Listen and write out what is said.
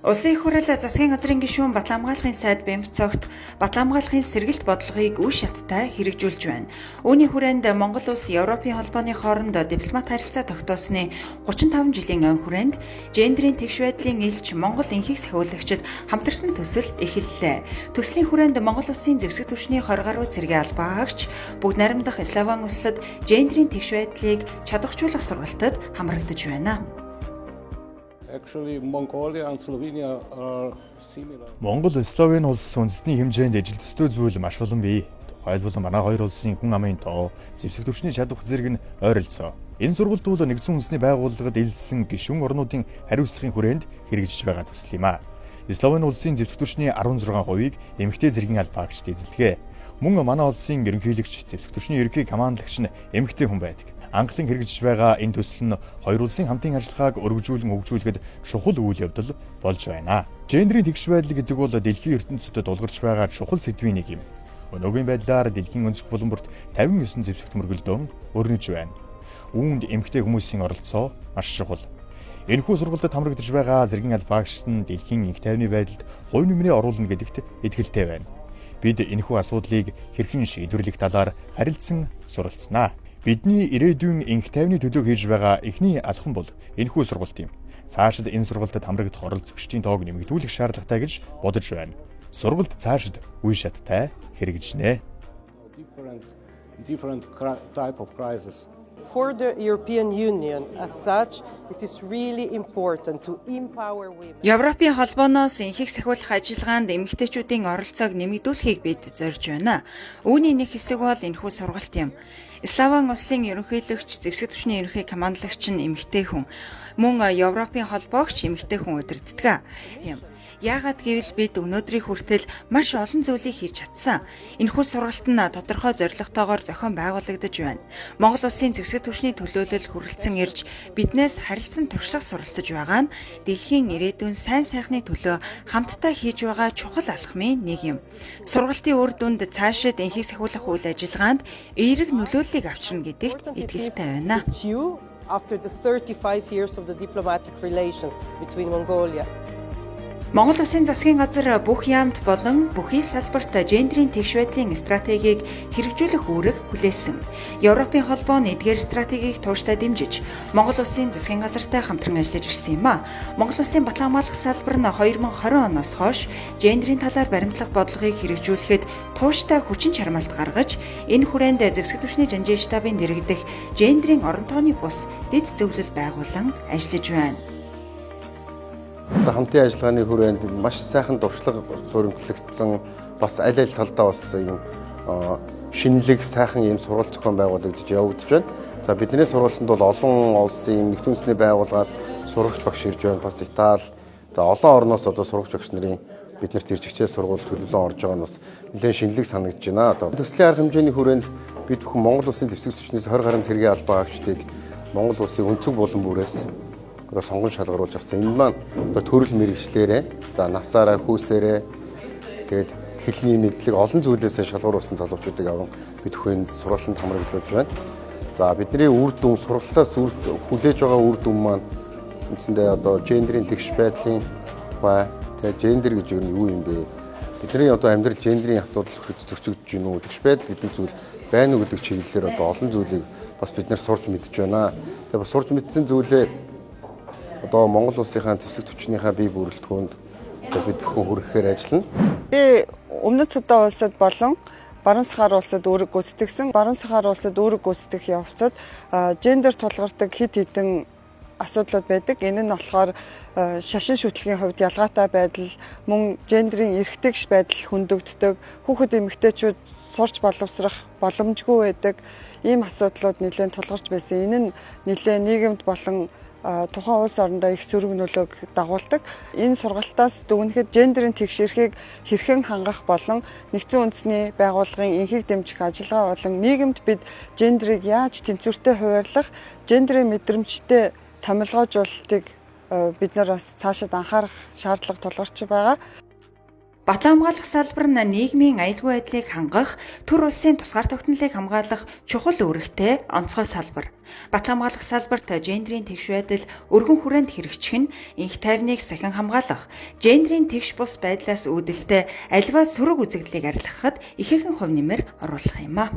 Улсын их хурал засгийн газрын гишүүн Батламгааллахын сайд бэмж цогт Батламгааллахын сэргэлт бодлогыг үе шаттай хэрэгжүүлж байна. Үүний хүрээнд Монгол улс Европын холбооны хооронд дипломат харилцаа тогтоосны 35 жилийн өн хүрээнд гендерийн тэгш байдлын элч Монгол энхийг сахиулагчид хамтарсан төсөл эхэллээ. Төслийн хүрээнд Монгол улсын зэвсэг түвшний 20 гаруй цэргийн албаагч бүгд наримдах Славян улсад гендерийн тэгш байдлыг чадваржуулах сургалтад хамрагдаж байна. Actually, Mongolia and Slovenia are similar. Монгол, Словени улс үндэсний хэмжээнд ижил төстэй зүйл маш олон бий. Тухайлбал манай хоёр улсын хүн амын тоо, зэвсэг түвшний чадвар зэрэг нь ойролцоо. Энэ сургалт бол нэгдсэн үндэсний байгууллагад илсэн гишүүн орнуудын хариуцлагын хүрээнд хэрэгжиж байгаа төсөл юм а. Словени улсын зэвсэг түвшний 16%-ийг эмэгтэй зэргийн албаагчид эзэлдэг. Мөн манай улсын ерөнхийлөгч зэвсэг түвшний ерөнхий командлагч нь эмэгтэй хүн байдаг. Анхлан хэрэгжиж байгаа энэ төсөл нь хоёр улсын хамтын ажиллагааг өргөжүүлэн хөгжүүлэхэд чухал үйл явдал болж байна. Гендерийн тэгш байдал гэдэг бол дэлхийн ертөнцид дулгарч байгаа чухал сэдвийн нэг юм. Өнөөгийн байдлаар дэлхийн өнцөг булан бүрт 59 зэвсэг төмөргөлдөөн өрнөж байна. Үүнд эмэгтэй хүмүүсийн оролцоо маш чухал. Энэхүү сургалтад хамрагдаж байгаа зэргийн албаагчид нь дэлхийн инх тайвны байдалд хувь нэмрээ оруулна гэдэгт итгэлтэй байна. Бид энэхүү асуудлыг хэрхэн шийдвэрлэх талаар харилцсан суралцсанаа. Бидний ирээдүйн инх тайвны төлөө хийж байгаа эхний алхам бол энэхүү сургалт юм. Цаашид энэ сургалтад хамрагдах оролцогчдын тоог нэмэгдүүлэх шаардлагатай гэж бодож байна. Сургалт цаашид үе шаттай хэрэгжинэ. Different type of crisis. For the European Union as such, it is really important to empower women. Европын холбооноос энхийг сахиулах ажиллагаанд эмэгтэйчүүдийн оролцоог нэмэгдүүлэхийг бид зорж байна. Үүний нэг хэсэг бол энэхүү сургалт юм. Славян улсын ерөнхийлөгч зэвсэг түвшний ерөнхий командлагч нь эмэгтэй хүн. Мөн Европын холбоогч эмэгтэй хүн удирддаг. Тийм. Яагаад гэвэл бид өнөөдрийн хүртэл маш олон зүйлийг хийж чадсан. Энэхүү сургалт нь тодорхой зорилготойгоор зохион байгуулагдаж байна. Монгол улсын зэвсэг түвшний төлөөлөл хүрэлцэн ирж биднээс харилцан туршлага суралцж байгаа нь дэлхийн ирээдүйн сайн сайхны төлөө хамтдаа хийж байгаа чухал алхмын нэг юм. Сургалтын үр дүнд цаашид энхийг сахиулах үйл ажиллагаанд эерэг нөлөөллийг авчирна гэдэгт итгэлтэй байна. After the 35 years of the diplomatic relations between Mongolia. Монгол улсын засгийн газар бүх яамд болон бүхий салбарт гендерийн тэгш байдлын стратегийг хэрэгжүүлэх үүрэг хүлээсэн. Европын холбоо нь эдгээр стратегийг тууштай дэмжиж, Монгол улсын засгийн газартай хамтран ажиллаж ирсэн юм а. Монгол улсын батламгааллах салбар нь 2020 оноос хойш гендерийн талаар баримтлах бодлогыг хэрэгжүүлэхэд тууштай хүчин чармаалт гаргаж, энэ хүрээнд зэвсэг түвшний жанжийн штабын дэргэдэх гендерийн орон тооны бус дэд зөвлөл байгуулан ажиллаж байна. Хамтын ажиллагааны хүрээнд маш сайхан дуршлаг суурьмтлагдсан бас аль аль талдаа бас юм шинэлэг сайхан юм сургалт зохион байгуулагдаж явагдаж байна. За бидний сургалтанд бол олон улсын нэгдсэн үндэсний байгууллагаас сурагч багш ирж байна. Бас Итали, за олон орноос одоо сурагч багш нарын биднэрт ирж хичээл сургууль төлөвлөн орж байгаа нь бас нэлээд шинэлэг санагдаж байна. Одоо төслийн арга хэмжээний хүрээнд бид бүхэн Монгол улсын зэвсэг түвшнээс 20 гаруй цэргийн албаагчдыг Монгол улсын өнцөг булан бүрээс сонгон шалгаруулж авсан. Энэ маань одоо төрөл мэрэгчлэрээ, за насаараа, хүүсээрээ тэгээд хэлний мэдлэг олон зүйлээс шалгаруулсан залуучуудыг аван бид бүхэнд сургалтанд хамрагдуулж байна. За бидний үр дүн сургалтаас хүлээж байгаа үр дүн маань үндсэндээ одоо гендерийн тэгш байдлын тухай, тэгээд гендер гэж юу юм бэ? Бидний одоо амьдрал гендерийн асуудал зөрчигдөж гинүү, тэгш байдал гэдэг зүйл байна уу гэдэг чиглэлээр одоо олон зүйлийг бас бид нэр сурч мэдж байна. Тэгээд бас сурч мэдсэн зүйлээ одоо Монгол улсынхаа зэвсэг түвшнийхээ бие бүрэлдэхүүнд бид бүхэн хүрэхээр ажиллана. Би өмнөд Судан улсад болон Баруун Сахара улсад үүрэг гүйцэтгэсэн. Баруун Сахара улсад үүрэг гүйцэтгэх явцад гендер тулгардаг хэд хэдэн асуудлууд байдаг. Энэ нь болохоор шашин шүтлгийн хувьд ялгаатай байдал, мөн гендерийн эрхтэгш байдал хөндөгддөг, хүүхэд эмэгтэйчүүд сурч боловсрох боломжгүй байдаг. Ийм асуудлууд нэлээд тулгарч байсан. Энэ нь нэлээд нийгэмд болон тухайн улс орондоо их сөрөг нөлөөг дагуулдаг. Энэ сургалтаас дүгнэхэд гендерийн тэгш эрхийг хэрхэн хангах болон нэгдсэн үндэсний байгууллагын энхийг дэмжих ажиллагаа болон нийгэмд бид гендерийг яаж тэнцвэртэй хуваарлах, гендерийн мэдрэмжтэй томилгоожуулалтыг бид нар бас цаашид анхаарах шаардлага тулгарч байгаа. Батлан хамгаалах салбар нь нийгмийн аюулгүй байдлыг хангах, төр улсын тусгаар тогтнолыг хамгаалах чухал үүрэгтэй онцгой салбар. Батлан хамгаалах салбарт гендерийн тэгш байдал өргөн хүрээнд хэрэгжих нь инх тайвныг сахин хамгаалах, гендерийн тэгш бус байдлаас үүдэлтэй аливаа сөрөг үзэгдлийг арилгахад ихээхэн хувь нэмэр оруулах юм а.